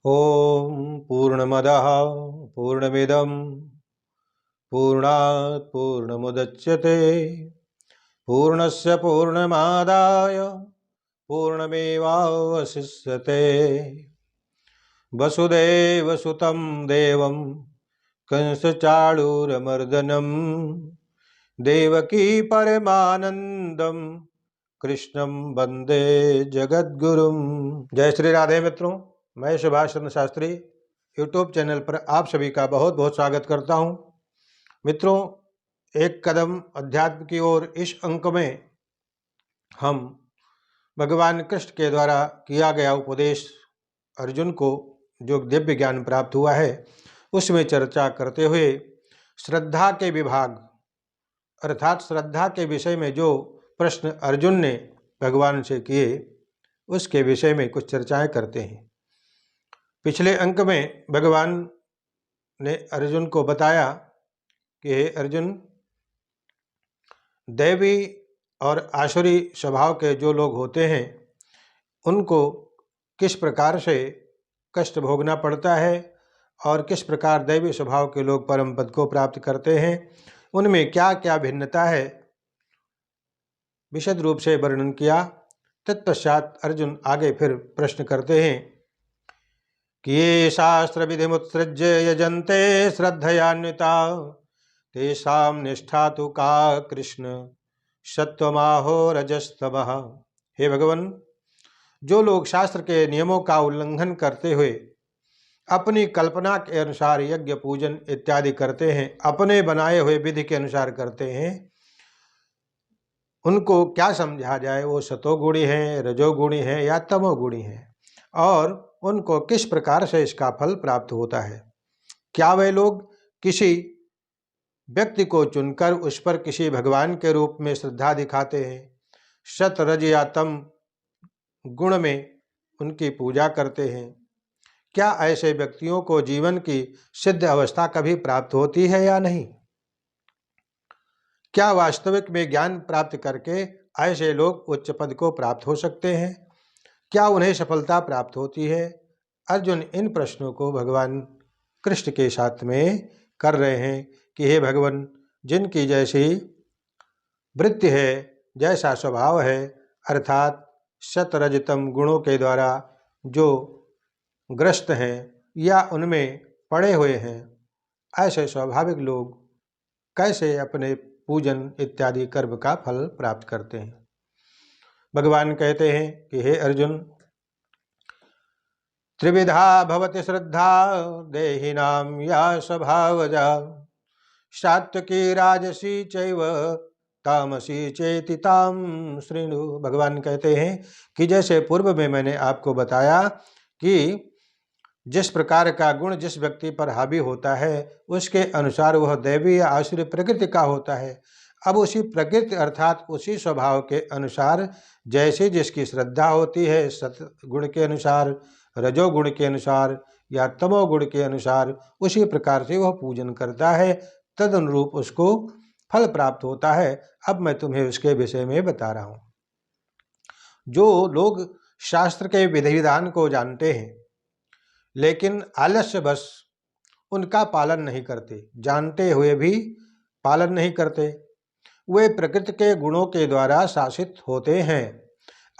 ओम पूर्णमदः पूर्णमिदं पूर्णात् पूर्णमुदच्यते पूर्णस्य पूर्णमादाय पूर्णमेवावशिष्यते। वसुदेवसुतं देवं कंसचाणूरमर्दनं देवकी परमानंदम कृष्णं वंदे जगद्गुरुम। जय श्री राधे मित्रों, मैं सुभाष चंद्र शास्त्री यूट्यूब चैनल पर आप सभी का बहुत बहुत स्वागत करता हूं। मित्रों, एक कदम अध्यात्म की ओर इस अंक में हम भगवान कृष्ण के द्वारा किया गया उपदेश अर्जुन को जो दिव्य ज्ञान प्राप्त हुआ है उसमें चर्चा करते हुए श्रद्धा के विभाग अर्थात श्रद्धा के विषय में जो प्रश्न अर्जुन ने भगवान से किए उसके विषय में कुछ चर्चाएं करते हैं। पिछले अंक में भगवान ने अर्जुन को बताया कि हे अर्जुन, दैवी और आसुरी स्वभाव के जो लोग होते हैं उनको किस प्रकार से कष्ट भोगना पड़ता है और किस प्रकार दैवी स्वभाव के लोग परम पद को प्राप्त करते हैं, उनमें क्या क्या भिन्नता है, विशद रूप से वर्णन किया। तत्पश्चात अर्जुन आगे फिर प्रश्न करते हैं कि ये शास्त्र विधिमुत्सृज्य यजन्ते श्रद्धयान्विता तेषां निष्ठा तो का कृष्ण सत्वमाहो रजस्तमः। हे भगवान, जो लोग शास्त्र के नियमों का उल्लंघन करते हुए अपनी कल्पना के अनुसार यज्ञ पूजन इत्यादि करते हैं, अपने बनाए हुए विधि के अनुसार करते हैं, उनको क्या समझा जाए, वो सतोगुणी हैं, रजोगुणी हैं या तमोगुणी हैं, और उनको किस प्रकार से इसका फल प्राप्त होता है। क्या वे लोग किसी व्यक्ति को चुनकर उस पर किसी भगवान के रूप में श्रद्धा दिखाते हैं, सत रज या तम गुण में उनकी पूजा करते हैं? क्या ऐसे व्यक्तियों को जीवन की सिद्ध अवस्था कभी प्राप्त होती है या नहीं? क्या वास्तविक में ज्ञान प्राप्त करके ऐसे लोग उच्च पद को प्राप्त हो सकते हैं? क्या उन्हें सफलता प्राप्त होती है? अर्जुन इन प्रश्नों को भगवान कृष्ण के साथ में कर रहे हैं कि हे भगवान, जिनकी जैसी वृत्ति है, जैसा स्वभाव है, अर्थात सतरजतम गुणों के द्वारा जो ग्रस्त हैं या उनमें पड़े हुए हैं, ऐसे स्वाभाविक लोग कैसे अपने पूजन इत्यादि कर्म का फल प्राप्त करते हैं। भगवान कहते हैं कि हे अर्जुन, त्रिविधा भवति श्रद्धा देहिनां या स्वभावजा सात्विकी राजसी चैव तामसी चेति ताम शृणु। भगवान कहते हैं कि जैसे पूर्व में मैंने आपको बताया कि जिस प्रकार का गुण जिस व्यक्ति पर हावी होता है उसके अनुसार वह दैवी या आसुरी प्रकृति का होता है। अब उसी प्रकृति अर्थात उसी स्वभाव के अनुसार जैसे जिसकी श्रद्धा होती है, सतगुण के अनुसार, रजोगुण के अनुसार या तमोगुण के अनुसार, उसी प्रकार से वह पूजन करता है, तद अनुरूप उसको फल प्राप्त होता है। अब मैं तुम्हें उसके विषय में बता रहा हूँ। जो लोग शास्त्र के विधि विधान को जानते हैं लेकिन आलस्यवश उनका पालन नहीं करते, जानते हुए भी पालन नहीं करते, वे प्रकृति के गुणों के द्वारा शासित होते हैं।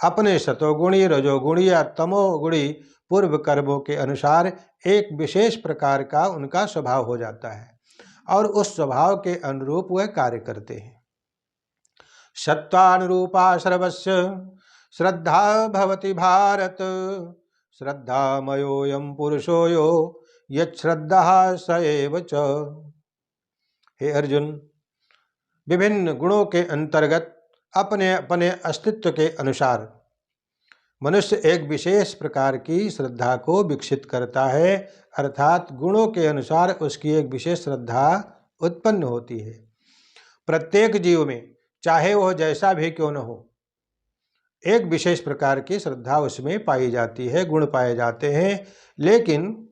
अपने सतोगुणी, रजोगुणी या तमोगुणी पूर्व कर्मों के अनुसार एक विशेष प्रकार का उनका स्वभाव हो जाता है और उस स्वभाव के अनुरूप वह कार्य करते हैं। सत्वानुरूपा सर्वस्य श्रद्धा भवति भारत श्रद्धामयोऽयं पुरुषो यो यच्छ्रद्धः स एव च। हे अर्जुन, विभिन्न गुणों के अंतर्गत अपने अपने अस्तित्व के अनुसार मनुष्य एक विशेष प्रकार की श्रद्धा को विकसित करता है, अर्थात गुणों के अनुसार उसकी एक विशेष श्रद्धा उत्पन्न होती है। प्रत्येक जीव में, चाहे वह जैसा भी क्यों न हो, एक विशेष प्रकार की श्रद्धा उसमें पाई जाती है, गुण पाए जाते हैं, लेकिन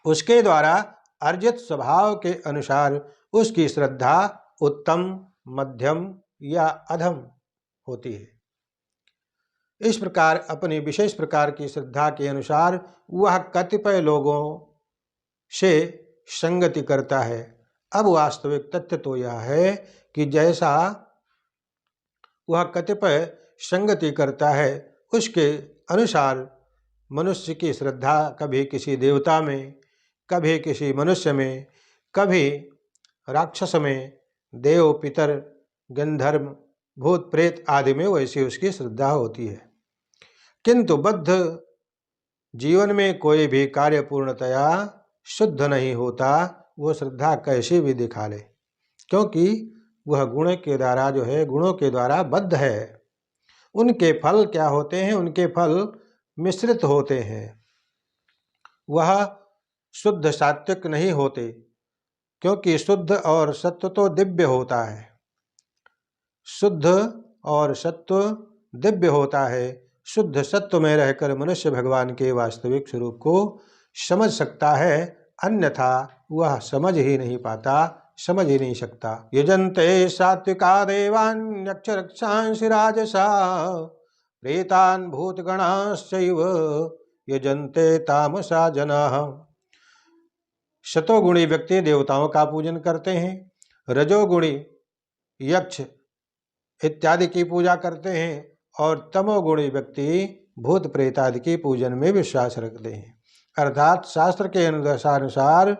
उसके द्वारा अर्जित स्वभाव के अनुसार उसकी श्रद्धा उत्तम, मध्यम या अधम होती है। इस प्रकार अपनी विशेष प्रकार की श्रद्धा के अनुसार वह कतिपय लोगों से संगति करता है। अब वास्तविक तथ्य तो यह है कि जैसा वह कतिपय संगति करता है उसके अनुसार मनुष्य की श्रद्धा कभी किसी देवता में, कभी किसी मनुष्य में, कभी राक्षस में, देव, पितर, गंधर्व, भूत, प्रेत आदि में वैसी उसकी श्रद्धा होती है। किंतु बद्ध जीवन में कोई भी कार्य पूर्णतया शुद्ध नहीं होता, वो श्रद्धा कैसी भी दिखा ले, क्योंकि वह गुण के द्वारा गुणों के द्वारा बद्ध है। उनके फल क्या होते हैं? उनके फल मिश्रित होते हैं, वह शुद्ध सात्विक नहीं होते, क्योंकि शुद्ध और सत्व तो दिव्य होता है। शुद्ध और सत्व दिव्य होता है। शुद्ध सत्व में रहकर मनुष्य भगवान के वास्तविक स्वरूप को समझ सकता है, अन्यथा वह समझ ही नहीं पाता, समझ ही नहीं सकता। यजन्ते सात्विका देवान् यक्ष रक्षांसि राजसा प्रेतान् भूतगणाश्चैव यजन्ते तामसा जनाः। शतोगुणी व्यक्ति देवताओं का पूजन करते हैं, रजोगुणी यक्ष इत्यादि की पूजा करते हैं और तमोगुणी व्यक्ति भूत प्रेत आदि के पूजन में विश्वास रखते हैं। अर्थात शास्त्र के अनुसार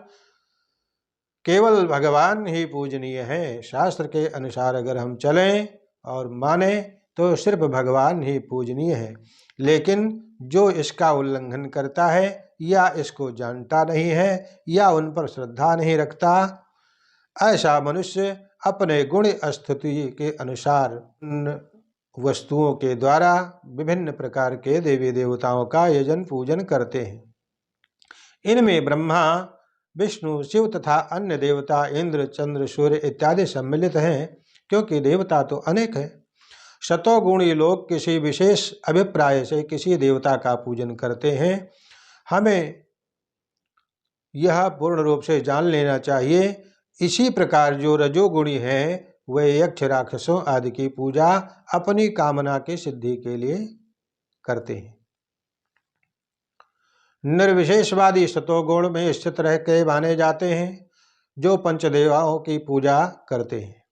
केवल भगवान ही पूजनीय है। शास्त्र के अनुसार अगर हम चलें और माने तो सिर्फ भगवान ही पूजनीय है। लेकिन जो इसका उल्लंघन करता है या इसको जानता नहीं है या उन पर श्रद्धा नहीं रखता, ऐसा मनुष्य अपने गुण स्थिति के अनुसार उन वस्तुओं के द्वारा विभिन्न प्रकार के देवी देवताओं का यजन पूजन करते हैं। इनमें ब्रह्मा, विष्णु, शिव तथा अन्य देवता इंद्र, चंद्र, सूर्य इत्यादि सम्मिलित हैं, क्योंकि देवता तो अनेक हैं। शतोगुणी लोग किसी विशेष अभिप्राय से किसी देवता का पूजन करते हैं। हमें यह पूर्ण रूप से जान लेना चाहिए। इसी प्रकार जो रजोगुणी हैं वे यक्ष, राक्षसों आदि की पूजा अपनी कामना की सिद्धि के लिए करते हैं। निर्विशेषवादी शतोगुण में स्थित रह के माने जाते हैं, जो पंचदेवाओं की पूजा करते हैं।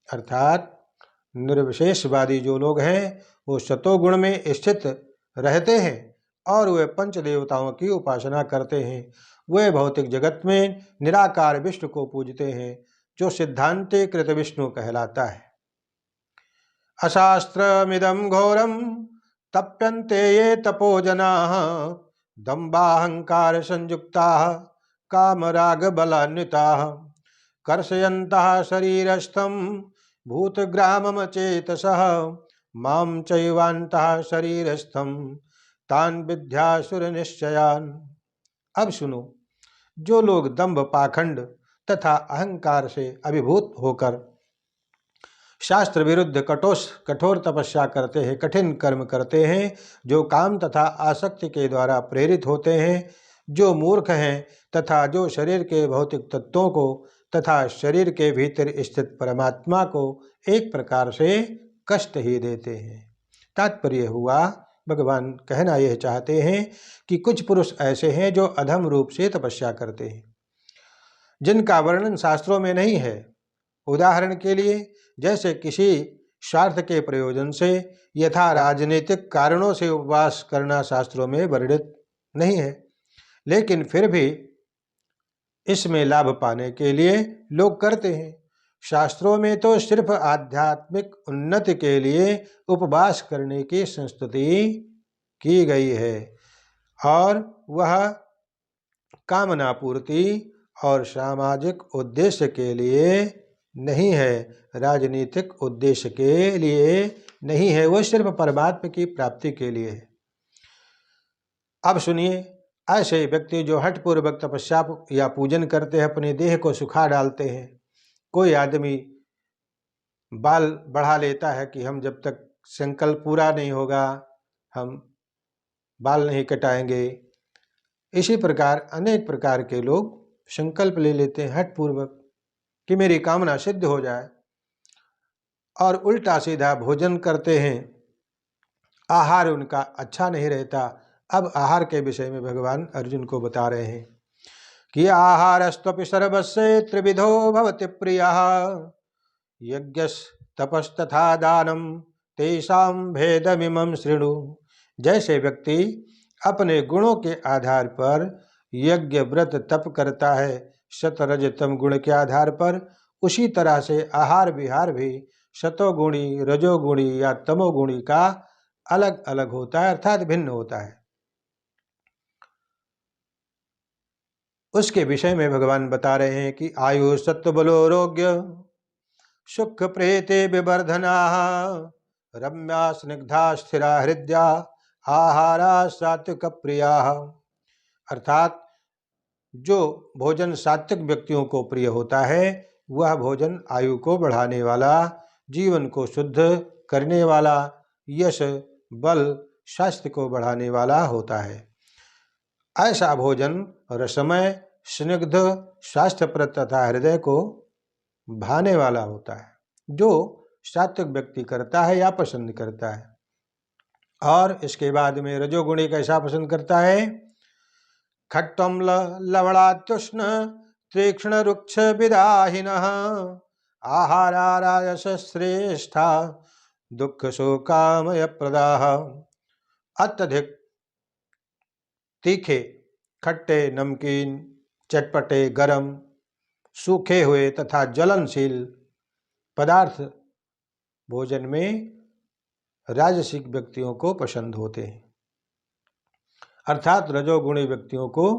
अर्थात निर्विशेषवादी जो लोग हैं वो शतोगुण में स्थित रहते हैं और वे पंच देवताओं की उपासना करते हैं। वे भौतिक जगत में निराकार विष्णु को पूजते हैं, जो सिद्धांतीकृत विष्णु कहलाता है। अशास्त्रमिदं घोरम तप्यन्ते ये तपोजनाः दम्बाहंकार संयुक्ताः कामराग बलान्विताः कर्षयन्तः शरीरस्थं भूतग्रामम चेतसः मां चैवान्तः शरीरस्थं तान् विद्यासुर निश्चयान्। अब सुनो, जो लोग दंभ, पाखंड तथा अहंकार से अभिभूत होकर शास्त्र विरुद्ध कठोर तपस्या करते हैं, कठिन कर्म करते हैं, जो काम तथा आसक्ति के द्वारा प्रेरित होते हैं, जो मूर्ख हैं तथा जो शरीर के भौतिक तत्वों को तथा शरीर के भीतर स्थित परमात्मा को एक प्रकार से कष्ट ही देते हैं। तात्पर्य हुआ, भगवान कहना यह चाहते हैं कि कुछ पुरुष ऐसे हैं जो अधम रूप से तपस्या करते हैं, जिनका वर्णन शास्त्रों में नहीं है। उदाहरण के लिए, जैसे किसी स्वार्थ के प्रयोजन से यथा राजनीतिक कारणों से उपवास करना शास्त्रों में वर्णित नहीं है, लेकिन फिर भी इसमें लाभ पाने के लिए लोग करते हैं। शास्त्रों में तो सिर्फ आध्यात्मिक उन्नति के लिए उपवास करने की संस्तुति की गई है और वह कामना पूर्ति और सामाजिक उद्देश्य के लिए नहीं है, राजनीतिक उद्देश्य के लिए नहीं है, वह सिर्फ परमात्मा की प्राप्ति के लिए है। अब सुनिए, ऐसे व्यक्ति जो हठपूर्वक तपस्या या पूजन करते हैं, अपने देह को सुखा डालते हैं। कोई आदमी बाल बढ़ा लेता है कि हम जब तक संकल्प पूरा नहीं होगा हम बाल नहीं कटाएंगे। इसी प्रकार अनेक प्रकार के लोग संकल्प ले लेते हैं हठपूर्वक कि मेरी कामना सिद्ध हो जाए, और उल्टा सीधा भोजन करते हैं आहार उनका अच्छा नहीं रहता। अब आहार के विषय में भगवान अर्जुन को बता रहे हैं कि आहारस्त्वपि सर्वस्य त्रिविधो भवति प्रियः यज्ञस्तपस्तथा दानं तेषां भेदमिमं शृणु। जैसे व्यक्ति अपने गुणों के आधार पर यज्ञ व्रत तप करता है सतरज तम गुण के आधार पर, उसी तरह से आहार विहार भी सतोगुणी रजोगुणी या तमोगुणी का अलग अलग होता है, अर्थात भिन्न होता है। उसके विषय में भगवान बता रहे हैं कि आयु सत्व बलोरोग्य सुख प्रेते विवर्धना रम्या स्निग्धा स्थिरा हृदया आहारा सात्विक प्रिया। अर्थात जो भोजन सात्विक व्यक्तियों को प्रिय होता है वह भोजन आयु को बढ़ाने वाला, जीवन को शुद्ध करने वाला, यश बल स्वास्थ्य को बढ़ाने वाला होता है। ऐसा भोजन रसमय स्निग्ध स्वास्थ्यप्रद तथा हृदय को भाने वाला होता है, जो सात्विक व्यक्ति करता है या पसंद करता है। और इसके बाद में रजोगुणी कैसा पसंद करता है? खट्टम लवणात्युष्ण तीक्ष्ण रुक्ष विदाहिनः आहारा राजस श्रेष्ठा दुख शोकामय प्रदाः। अत्यधिक तीखे, खट्टे, नमकीन, चटपटे, गरम, सूखे हुए तथा ज्वलनशील पदार्थ भोजन में राजसिक व्यक्तियों को पसंद होते हैं, अर्थात रजोगुणी व्यक्तियों को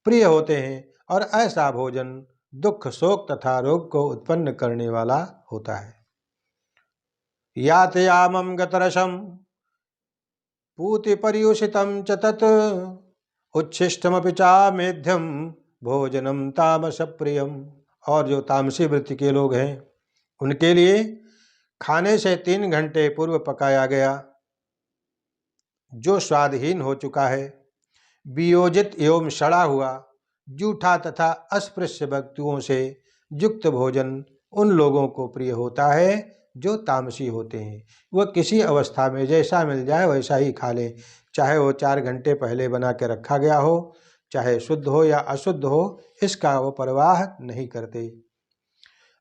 प्रिय होते हैं। और ऐसा भोजन दुख शोक तथा रोग को उत्पन्न करने वाला होता है। यातयामं गतरसम पूति पर्युषितं च तत् उच्छिष्टमपि चामेध्यम भोजनम तामस प्रियम। और जो तामसी वृत्ति के लोग हैं उनके लिए खाने से 3 घंटे पूर्व पकाया गया जो स्वादहीन हो चुका है, वियोजित एवं सड़ा हुआ, जूठा तथा अस्पृश्य वस्तुओं से युक्त भोजन उन लोगों को प्रिय होता है जो तामसी होते हैं। वह किसी अवस्था में जैसा मिल जाए वैसा ही खा लें, चाहे वो 4 घंटे पहले बना के रखा गया हो, चाहे शुद्ध हो या अशुद्ध हो, इसका वो परवाह नहीं करते।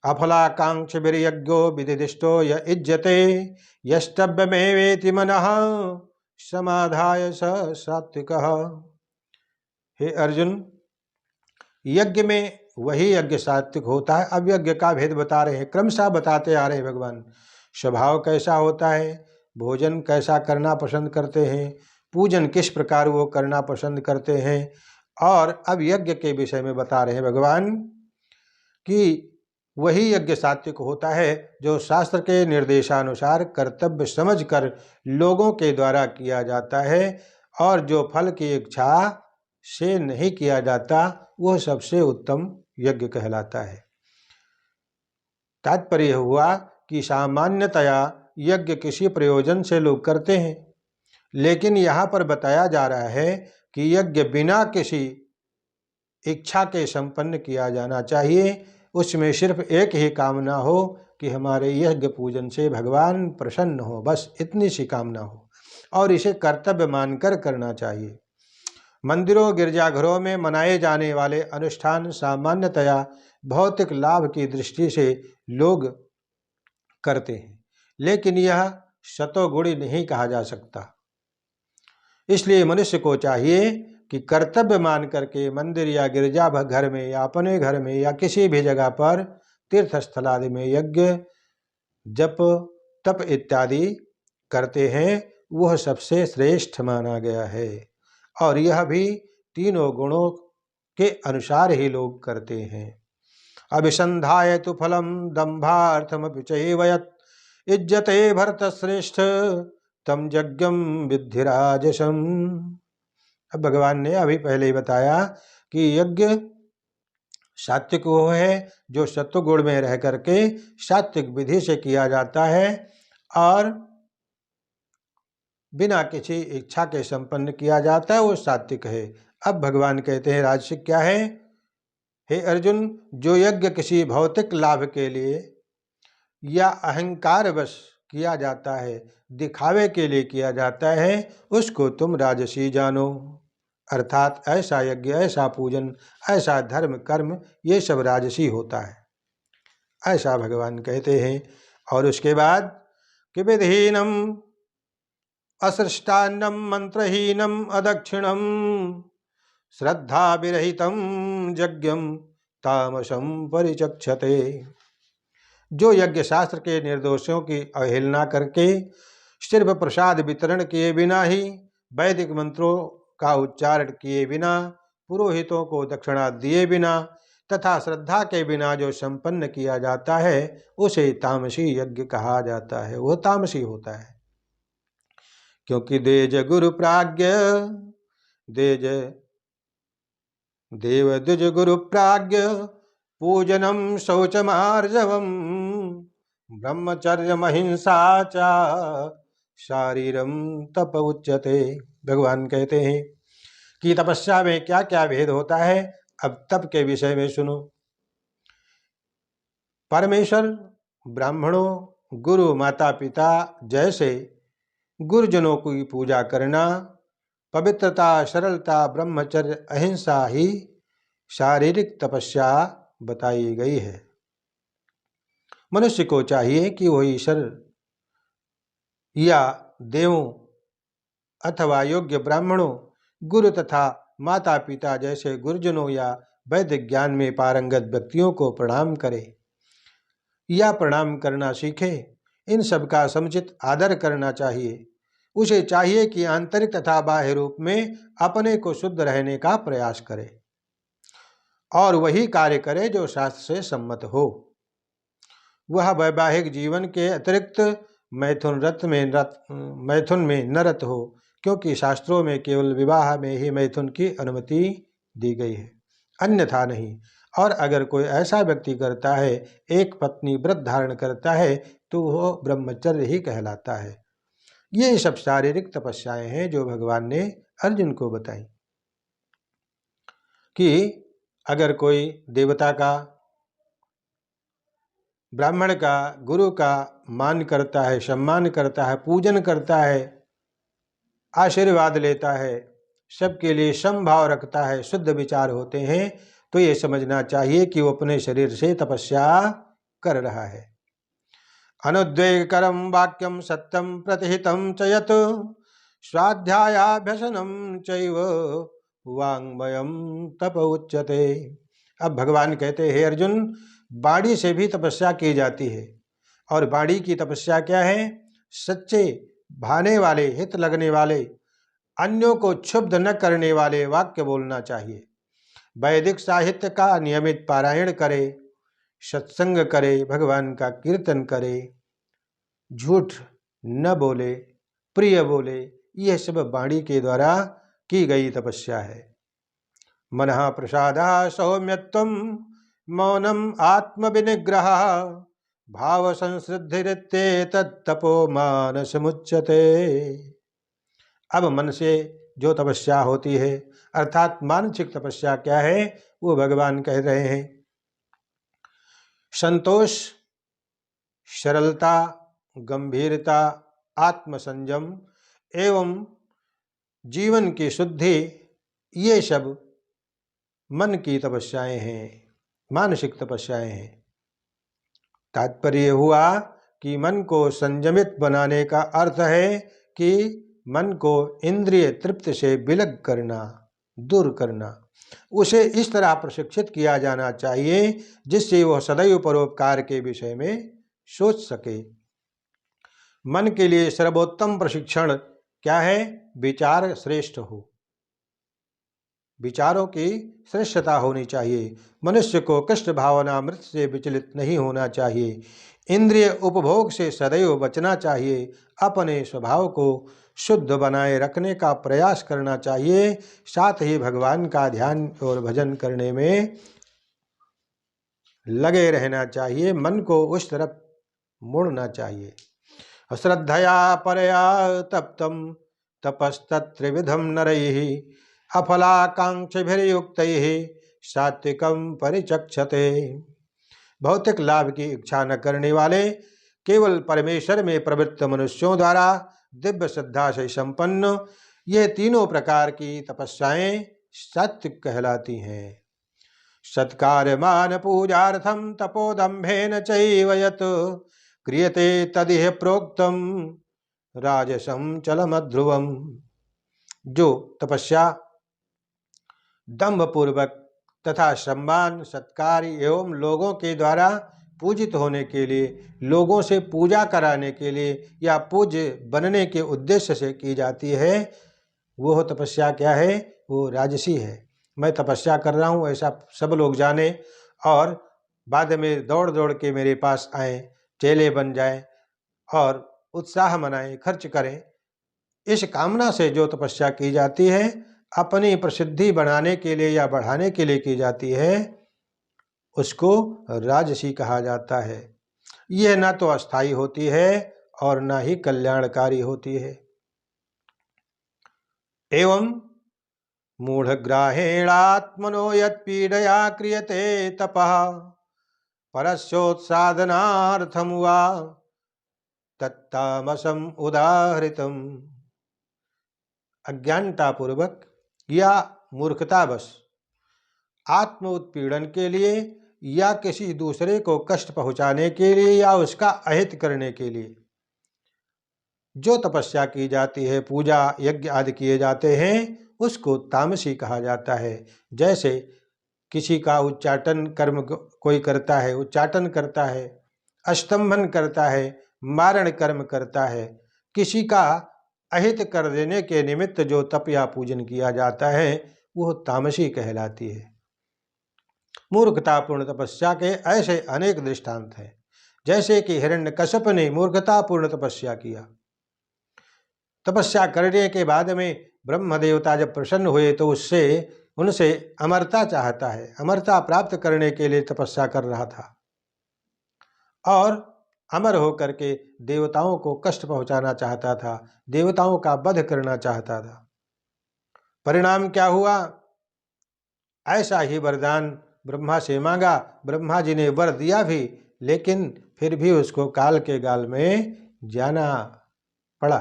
अफलाकांक्ष वीर्यज्ञो विदिदिष्टो य इज्जते यष्टव्यमेवेति मनः समाधाय स सात्विकः। हे अर्जुन, यज्ञ में वही यज्ञ सात्विक होता है। अब यज्ञ का भेद बता रहे हैं, क्रमशः बताते आ रहे हैं भगवान। स्वभाव कैसा होता है, भोजन कैसा करना पसंद करते हैं, पूजन किस प्रकार वो करना पसंद करते हैं। और अब यज्ञ के विषय में बता रहे हैं भगवान कि वही यज्ञ सात्विक होता है जो शास्त्र के निर्देशानुसार कर्तव्य समझकर लोगों के द्वारा किया जाता है, और जो फल की इच्छा से नहीं किया जाता वह सबसे उत्तम यज्ञ कहलाता है। तात्पर्य हुआ कि सामान्यतया यज्ञ किसी प्रयोजन से लोग करते हैं, लेकिन यहाँ पर बताया जा रहा है कि यज्ञ बिना किसी इच्छा के संपन्न किया जाना चाहिए। उसमें सिर्फ एक ही कामना हो कि हमारे यज्ञ पूजन से भगवान प्रसन्न हो, बस इतनी सी कामना हो, और इसे कर्तव्य मानकर करना चाहिए। मंदिरों गिरजाघरों में मनाए जाने वाले अनुष्ठान सामान्यतया भौतिक लाभ की दृष्टि से लोग करते हैं, लेकिन यह सतोगुणी नहीं कहा जा सकता। इसलिए मनुष्य को चाहिए कि कर्तव्य मान करके मंदिर या गिरजा घर में या अपने घर में या किसी भी जगह पर तीर्थ स्थल आदि में यज्ञ जप तप इत्यादि करते हैं, वह सबसे श्रेष्ठ माना गया है। और यह भी तीनों गुणों के अनुसार ही लोग करते हैं। अभिसंधाय तो फलम दंभार्थमपि चैव यत् इज्जते भरत श्रेष्ठ तम यज्ञम विद्धि राजसम। अब भगवान ने अभी पहले ही बताया कि यज्ञ सात्विक वो है जो सत्वगुण में रह करके सात्विक विधि से किया जाता है और बिना किसी इच्छा के संपन्न किया जाता है, वो सात्विक है। अब भगवान कहते हैं राजसिक क्या है? हे अर्जुन, जो यज्ञ किसी भौतिक लाभ के लिए या अहंकारवश किया जाता है, दिखावे के लिए किया जाता है, उसको तुम राजसी जानो। अर्थात ऐसा यज्ञ, ऐसा पूजन, ऐसा धर्म कर्म, ये सब राजसी होता है, ऐसा भगवान कहते हैं। और उसके बाद कि विधिहीनम असृष्टान्नम मंत्रहीनम अदक्षिणम श्रद्धा विरहितम यज्ञम तामसम परिचक्षते। जो यज्ञ शास्त्र के निर्देशों की अवहेलना करके सिर्फ प्रसाद वितरण किए बिना ही, वैदिक मंत्रों का उच्चारण किए बिना, पुरोहितों को दक्षिणा दिए बिना तथा श्रद्धा के बिना जो संपन्न किया जाता है, उसे तामसी यज्ञ कहा जाता है, वह तामसी होता है। क्योंकि देज गुरु प्राज्ञ देज देव द्विज गुरु प्राज्ञ पूजनम शौचमार्जवम ब्रह्मचर्य महिंसा चा शारीरम तप उच्यते। भगवान कहते हैं कि तपस्या में क्या क्या भेद होता है। अब तप के विषय में सुनो। परमेश्वर, ब्राह्मणों, गुरु, माता पिता जैसे गुरुजनों की पूजा करना, पवित्रता, सरलता, ब्रह्मचर्य, अहिंसा ही शारीरिक तपस्या बताई गई है। मनुष्य को चाहिए कि वह ईश्वर या देवों अथवा योग्य ब्राह्मणों, गुरु तथा माता पिता जैसे गुरुजनों या वैदिक ज्ञान में पारंगत व्यक्तियों को प्रणाम करे या प्रणाम करना सीखे। इन सब का समुचित आदर करना चाहिए। उसे चाहिए कि आंतरिक तथा बाह्य रूप में अपने को शुद्ध रहने का प्रयास करे और वही कार्य करे जो शास्त्र से सम्मत हो। वह वैवाहिक जीवन के अतिरिक्त मैथुन में न रत हो, क्योंकि शास्त्रों में केवल विवाह में ही मैथुन की अनुमति दी गई है, अन्यथा नहीं। और अगर कोई ऐसा व्यक्ति करता है, एक पत्नी व्रत धारण करता है, तो वह ब्रह्मचर्य ही कहलाता है। ये सब शारीरिक तपस्याएं हैं जो भगवान ने अर्जुन को बताई कि अगर कोई देवता का, ब्राह्मण का, गुरु का मान करता है, सम्मान करता है, पूजन करता है, आशीर्वाद लेता है, सबके लिए समभाव रखता है, शुद्ध विचार होते हैं, तो ये समझना चाहिए कि वो अपने शरीर से तपस्या कर रहा है। अनुद्वेगकरम वाक्यम सत्यम प्रतिहितम च यत् स्वाध्यायाभ्यसनम चैव वाङ्मयम तप उच्यते। अब भगवान कहते हैं, अर्जुन, वाणी से भी तपस्या की जाती है। और वाणी की तपस्या क्या है? सच्चे, भाने वाले, हित लगने वाले, अन्यों को क्षुब्ध न करने वाले वाक्य बोलना चाहिए। वैदिक साहित्य का नियमित पारायण करे, सत्संग करे, भगवान का कीर्तन करे, झूठ न बोले, प्रिय बोले, यह सब वाणी के द्वारा की गई तपस्या है। मनः प्रसादः सौम्यत्वं मौनम आत्म विनिग्रह भाव संसृद्धिरित्येतत्तपो मानसमुच्यते। अब मन से जो तपस्या होती है, अर्थात मानसिक तपस्या क्या है, वो भगवान कह रहे हैं। संतोष, सरलता, गंभीरता, आत्मसंयम एवं जीवन की शुद्धि, ये सब मन की तपस्याएं हैं, मानसिक तपस्याएं हैं। तात्पर्य हुआ कि मन को संयमित बनाने का अर्थ है कि मन को इंद्रिय तृप्ति से विलग करना, दूर करना। उसे इस तरह प्रशिक्षित किया जाना चाहिए जिससे वह सदैव परोपकार के विषय में सोच सके। मन के लिए सर्वोत्तम प्रशिक्षण क्या है? विचार श्रेष्ठ हो, विचारों की श्रेष्ठता होनी चाहिए। मनुष्य को कष्ट भावना मृत से विचलित नहीं होना चाहिए। इंद्रिय उपभोग से सदैव बचना चाहिए। अपने स्वभाव को शुद्ध बनाए रखने का प्रयास करना चाहिए। साथ ही भगवान का ध्यान और भजन करने में लगे रहना चाहिए। मन को उस तरफ मोड़ना चाहिए। अश्रद्धया परया तप्तम तपस्तत्रिविधम नरैः अफलाकांक्षिभिर्युक्तैः सात्विकम परिचक्षते। भौतिक लाभ की इच्छा न करने वाले, केवल परमेश्वर में प्रवृत्त मनुष्यों द्वारा दिव्य श्रद्धा से संपन्न ये तीनों प्रकार की तपस्याएं सात्विक कहलाती हैं। सत्कार्यमान पूजार्थम तपोदम्भेन चैव यत् क्रियते तदिह प्रोक्तम राजसम चलमध्रुवम। जो तपस्या दंभ पूर्वक तथा सम्मान सत्कार एवं लोगों के द्वारा पूजित होने के लिए, लोगों से पूजा कराने के लिए या पूज्य बनने के उद्देश्य से की जाती है, वो तपस्या क्या है? वो राजसी है। मैं तपस्या कर रहा हूँ ऐसा सब लोग जाने और बाद में दौड़ दौड़ के मेरे पास आए, चेले बन जाएं और उत्साह मनाएं, खर्च करें, इस कामना से जो तपस्या की जाती है, अपनी प्रसिद्धि बनाने के लिए या बढ़ाने के लिए की जाती है, उसको राजसी कहा जाता है। यह न तो अस्थायी होती है और न ही कल्याणकारी होती है। एवं मूढ़ग्राहेणात्मनो यत्पीडया क्रियते तपः परस्योत्साधनार्थं वा तत्तामसम उदाहृतम्। अज्ञानता पूर्वक या मूर्खतावश आत्म उत्पीड़न के लिए या किसी दूसरे को कष्ट पहुंचाने के लिए या उसका अहित करने के लिए जो तपस्या की जाती है, पूजा यज्ञ आदि किए जाते हैं, उसको तामसी कहा जाता है। जैसे किसी का उच्चाटन कर्म कोई करता है, उच्चाटन करता है, अस्तंभन करता है, मारण कर्म करता है, किसी का अहित कर देने के निमित्त जो तप या पूजन किया जाता है, वह तामसी कहलाती है। मूर्खतापूर्ण तपस्या के ऐसे अनेक दृष्टांत हैं। जैसे कि हिरण्यकश्यप ने मूर्खतापूर्ण तपस्या किया। तपस्या करने के बाद में ब्रह्म देवता जब प्रसन्न हुए तो उनसे अमरता चाहता है, अमरता प्राप्त करने के लिए तपस्या कर रहा था और अमर होकर के देवताओं को कष्ट पहुंचाना चाहता था, देवताओं का वध करना चाहता था। परिणाम क्या हुआ? ऐसा ही वरदान ब्रह्मा से मांगा, ब्रह्मा जी ने वर दिया भी, लेकिन फिर भी उसको काल के गाल में जाना पड़ा।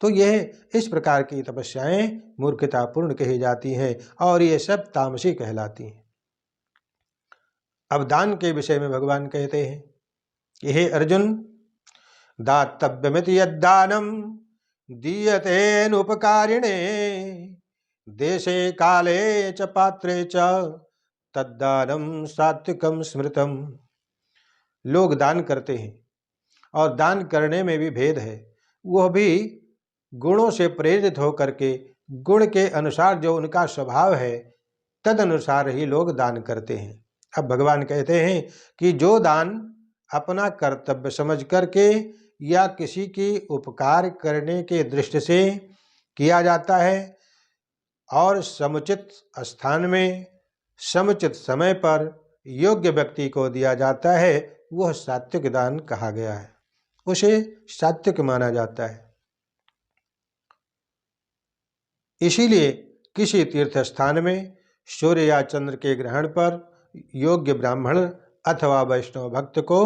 तो यह इस प्रकार की तपस्याएं मूर्खतापूर्ण कही जाती हैं और ये सब तामसी कहलाती हैं। अब दान के विषय में भगवान कहते हैं कि हे अर्जुन, दातव्यमिति यद्दानम दीयतेनुपकारिणे देशे काले च पात्रे च तद्दानम सात्विकम स्मृतम। लोग दान करते हैं और दान करने में भी भेद है, वह भी गुणों से प्रेरित होकर के, गुण के अनुसार जो उनका स्वभाव है तद अनुसार ही लोग दान करते हैं। अब भगवान कहते हैं कि जो दान अपना कर्तव्य समझ करके या किसी की उपकार करने के दृष्टि से किया जाता है और समुचित स्थान में समुचित समय पर योग्य व्यक्ति को दिया जाता है, वह सात्विक दान कहा गया है, उसे सात्विक माना जाता है। इसीलिए किसी तीर्थ स्थान में सूर्य या चंद्र के ग्रहण पर योग्य ब्राह्मण अथवा वैष्णव भक्त को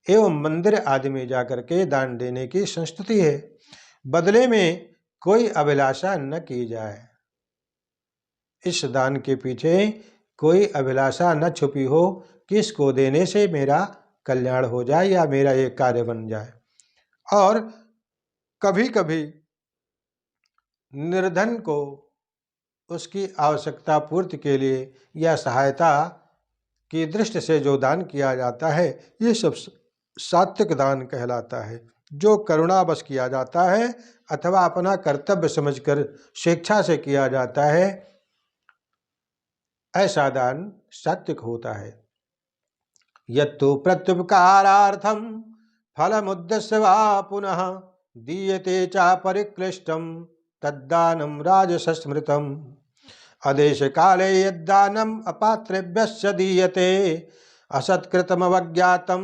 एवं मंदिर आदि में जाकर के दान देने की संस्तुति है। बदले में कोई अभिलाषा न की जाए, इस दान के पीछे कोई अभिलाषा न छुपी हो कि इसको देने से मेरा कल्याण हो जाए या मेरा ये कार्य बन जाए। और कभी कभी निर्धन को उसकी आवश्यकता पूर्ति के लिए या सहायता की दृष्टि से जो दान किया जाता है, ये सब सात्विक दान कहलाता है। जो करुणावश किया जाता है अथवा अपना कर्तव्य समझकर स्वेच्छा से किया जाता है, ऐसा दान सात्विक होता है। यत्तु प्रत्युपकारार्थम फलमुद्देश्य वा पुनः दीयते चा परिक्लिष्टम तद्दानम राजसस्मृतम। अदेश काले यद्दानम अपात्रेभ्यश्च दीयते असत्कृतमवज्ञातम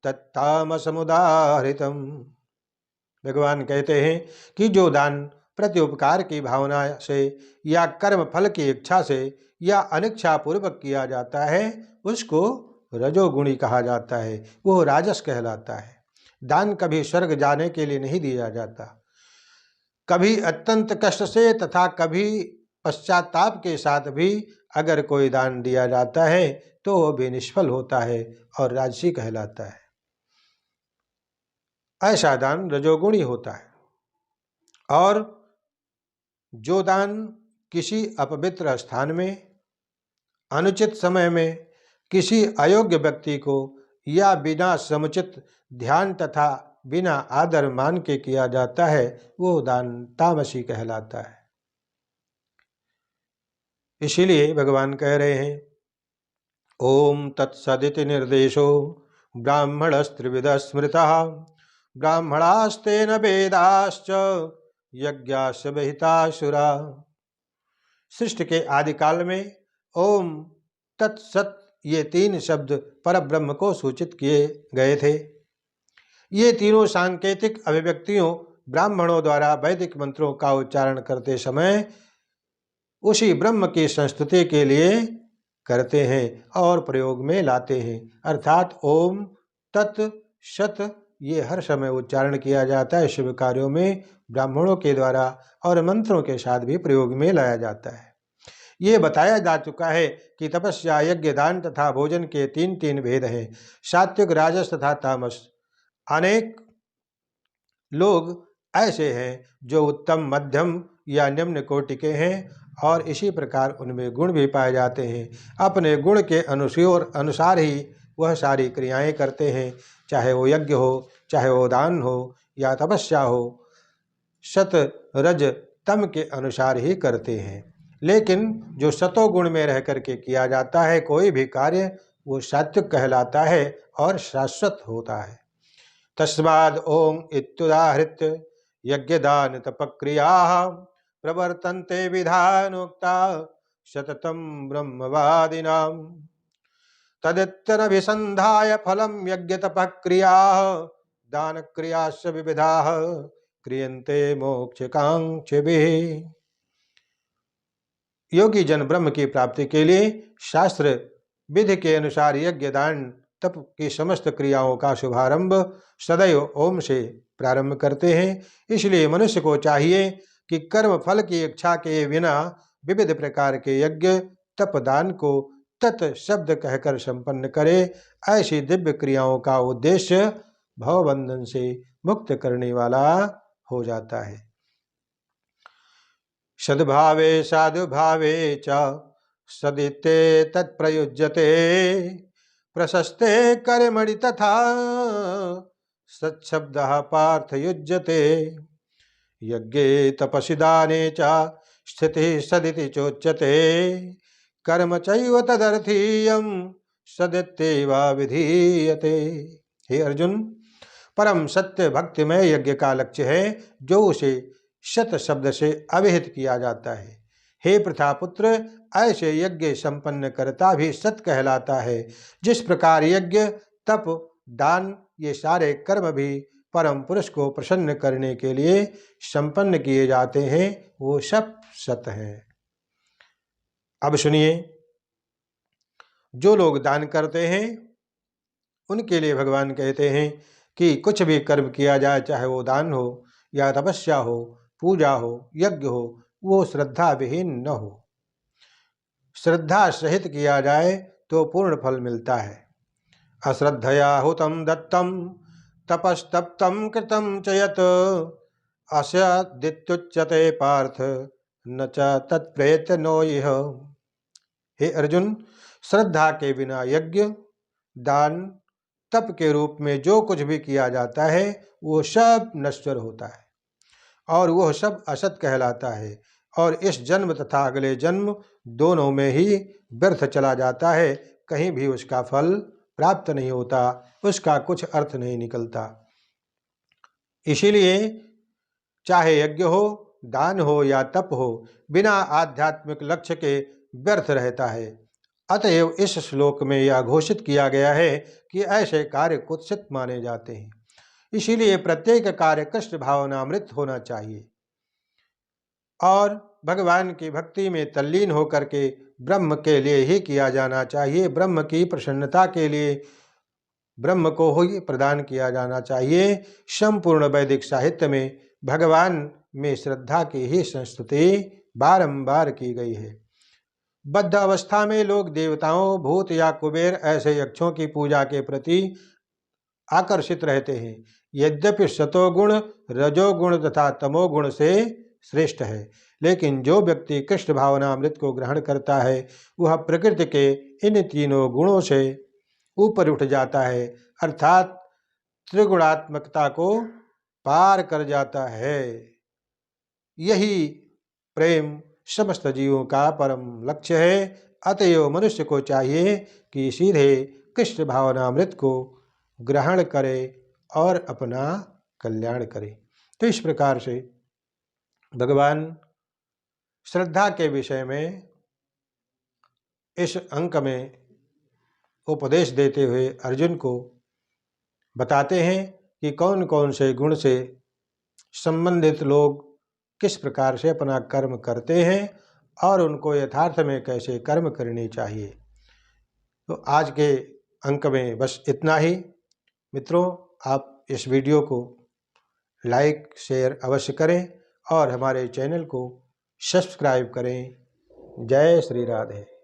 तत्तामसमुदाहृतम। भगवान कहते हैं कि जो दान प्रत्युपकार की भावना से या कर्म फल की इच्छा से या अनिच्छा पूर्वक किया जाता है, उसको रजोगुणी कहा जाता है, वो राजस कहलाता है। दान कभी स्वर्ग जाने के लिए नहीं दिया जाता, कभी अत्यंत कष्ट से तथा कभी पश्चाताप के साथ भी अगर कोई दान दिया जाता है तो वह भी निष्फल होता है और राजसी कहलाता है। ऐसा दान रजोगुणी होता है। और जो दान किसी अपवित्र स्थान में, अनुचित समय में, किसी अयोग्य व्यक्ति को या बिना समुचित ध्यान तथा बिना आदर मान के किया जाता है, वो दान तामसी कहलाता है। इसीलिए भगवान कह रहे हैं, ओम तत्सदिति निर्देशो ब्राह्मणस्त्रिविध स्मृतः ब्राह्मणास्तेन वेदाश्च यज्ञास्य विहितासुरा। सृष्टि के आदि काल में ओम तत्सत ये तीन शब्द परब्रह्म को सूचित किए गए थे। ये तीनों सांकेतिक अभिव्यक्तियों ब्राह्मणों द्वारा वैदिक मंत्रों का उच्चारण करते समय उसी ब्रह्म की संस्तुति के लिए करते हैं और प्रयोग में लाते हैं। अर्थात ओम तत् सत ये हर समय उच्चारण किया जाता है शुभ कार्यों में ब्राह्मणों के द्वारा और मंत्रों के साथ भी प्रयोग में लाया जाता है। ये बताया जा चुका है कि तपस्या, यज्ञ, दान तथा भोजन के तीन तीन भेद हैं, सात्विक, राजस तथा तामस। अनेक लोग ऐसे हैं जो उत्तम, मध्यम या निम्न कोटि के हैं और इसी प्रकार उनमें गुण भी पाए जाते हैं। अपने गुण के अनुसार ही वह सारी क्रियाएं करते हैं, चाहे वो यज्ञ हो, चाहे वो दान हो या तपस्या हो, सत रज तम के अनुसार ही करते हैं। लेकिन जो सतोगुण में रह करके किया जाता है कोई भी कार्य, वो सात्विक कहलाता है और शाश्वत होता है। तस्माद् ओम इत्युदाहृत्य यज्ञदान तपक्रियाः प्रवर्तन्ते विधानोक्ता सततं ब्रह्मवादिनां तदित्यनभिसन्धाय फलं यज्ञतपक्रियाः दानक्रियाश्च विविधाः क्रियन्ते मोक्षकांक्षिभिः। योगी जन ब्रह्म की प्राप्ति के लिए शास्त्र विधि के अनुसार यज्ञ, दान, तप की समस्त क्रियाओं का शुभारंभ सदैव ओम से प्रारंभ करते हैं। इसलिए मनुष्य को चाहिए कि कर्म फल की इच्छा के बिना विविध प्रकार के यज्ञ, तप, दान को तत् शब्द कहकर संपन्न करे। ऐसी दिव्य क्रियाओं का उद्देश्य भवबंधन से मुक्त करने वाला हो जाता है। सद्भावे साधुभावे च सदिते तत्प्रयुज्यते प्रशस्ते कर्मणि तथा सत्शब्दः पार्थ युज्यते यज्ञे तपसि दाने च स्थितिः सदिति चोच्यते कर्म चैव तदर्थीयं सदित्येव विधीयते। हे अर्जुन, परम सत्य भक्तिमय यज्ञ का लक्ष्य है जो उसे शत शब्द से अभिहित किया जाता है। हे प्रथापुत्र, ऐसे यज्ञ संपन्न करता भी सत कहलाता है। जिस प्रकार यज्ञ, तप, दान ये सारे कर्म भी परम पुरुष को प्रसन्न करने के लिए संपन्न किए जाते हैं, वो सब सत है। अब सुनिए, जो लोग दान करते हैं उनके लिए भगवान कहते हैं कि कुछ भी कर्म किया जाए, चाहे वो दान हो या तपस्या हो, पूजा हो, यज्ञ हो, वो श्रद्धा विहीन न हो। श्रद्धा सहित किया जाए तो पूर्ण फल मिलता है। अश्रद्धया हुतं दत्तं तपस्तप्तं कृतं च यत् अस्यादित्युच्यते पार्थ न च तत्प्रेत्य नो इह। हे अर्जुन, श्रद्धा के बिना यज्ञ, दान, तप के रूप में जो कुछ भी किया जाता है वो सब नश्वर होता है और वह सब असत कहलाता है और इस जन्म तथा अगले जन्म दोनों में ही व्यर्थ चला जाता है। कहीं भी उसका फल प्राप्त नहीं होता, उसका कुछ अर्थ नहीं निकलता। इसीलिए चाहे यज्ञ हो, दान हो या तप हो, बिना आध्यात्मिक लक्ष्य के व्यर्थ रहता है। अतएव इस श्लोक में यह घोषित किया गया है कि ऐसे कार्य कुत्सित माने जाते हैं। इसीलिए प्रत्येक कार्य कृष्ण भावनामृत होना चाहिए। और भगवान की भक्ति में तल्लीन होकर के ब्रह्म के लिए ही किया जाना चाहिए। ब्रह्म की प्रसन्नता के लिए ब्रह्म को ही प्रदान किया जाना चाहिए। संपूर्ण वैदिक साहित्य में भगवान में श्रद्धा की ही संस्तुति बारंबार की गई है। बद्ध अवस्था में लोग देवताओं, भूत या कुबेर ऐसे यक्षों की पूजा के प्रति आकर्षित रहते हैं। यद्यपि सतोगुण, रजोगुण तथा तमोगुण से श्रेष्ठ है, लेकिन जो व्यक्ति कृष्ण भावनामृत को ग्रहण करता है वह प्रकृति के इन तीनों गुणों से ऊपर उठ जाता है, अर्थात त्रिगुणात्मकता को पार कर जाता है। यही प्रेम समस्त जीवों का परम लक्ष्य है। अतएव मनुष्य को चाहिए कि सीधे कृष्ण भावनामृत को ग्रहण करे और अपना कल्याण करे। तो इस प्रकार से भगवान श्रद्धा के विषय में इस अंक में उपदेश देते हुए अर्जुन को बताते हैं कि कौन कौन से गुण से संबंधित लोग किस प्रकार से अपना कर्म करते हैं और उनको यथार्थ में कैसे कर्म करनी चाहिए। तो आज के अंक में बस इतना ही। मित्रों, आप इस वीडियो को लाइक शेयर अवश्य करें और हमारे चैनल को सब्सक्राइब करें। जय श्री राधे।